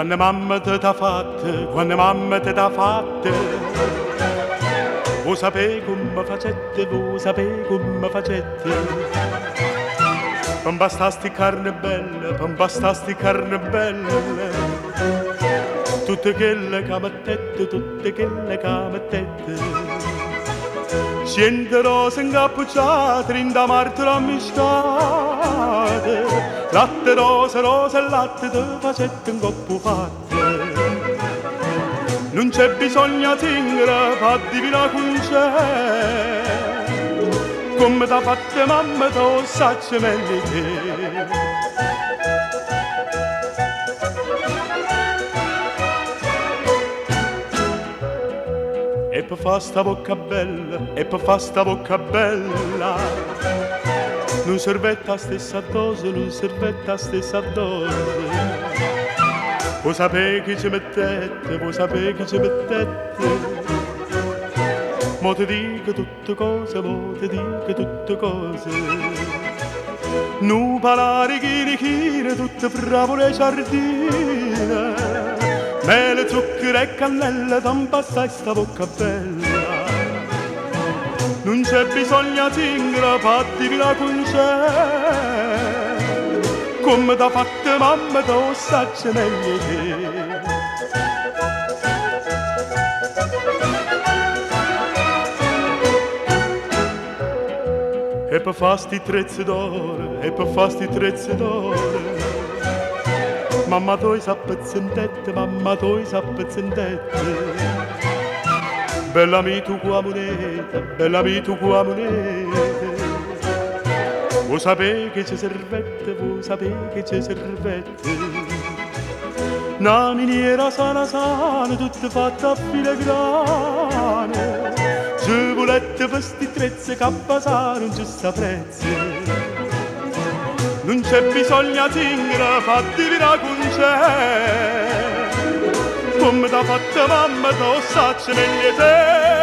Quando mamma te t'ha fatta, quando mamma te t'ha fatta, vuoi sapere come facette, vuoi sapere come facette? Non bastasti carne bella, non bastasti carne bella, tutte quelle camettette, tutte quelle camettette. Cento rose incappucciate, in da martira miscate, latte rose, rose e latte, te facette un coppo fatte. Non c'è bisogno tingere, fa divina concè, come t'ha fatta mamma, te lo sacci meglio te. E per fa sta bocca bella, e per fa sta bocca bella, non servette la stessa dose, non servette la stessa dose. Vuoi sapere che ci mettete, vuoi sapere che ci mettete? Mo ti dico tutte cose, mo ti dico tutte cose. Nu palare chine, tutte fravole giardine, mele, zucchero e cannella, t'ampassa sta bocca bella. Non c'è bisogno di tingere, fatti la concè, come t'ha fatta mamma, te lo sacci meglio te. E per fa sti trezzi d'oro, e per fa sti trezzi d'oro, mamma tu sa pezzentette, mamma tu sa pezzentette. Bella mi tu qua moneta, bella mi tu qua moneta. Vuoi sapere che c'è servette, vuoi sapere che c'è servette? Una miniera sana sana, tutta fatta a filigrane. Se volete questi trezzi che a basare non ci sta prezzo. Non c'è bisogno di tingere, fatti vira concè, come t'ha fatta mamma, te lo sacci meglio te.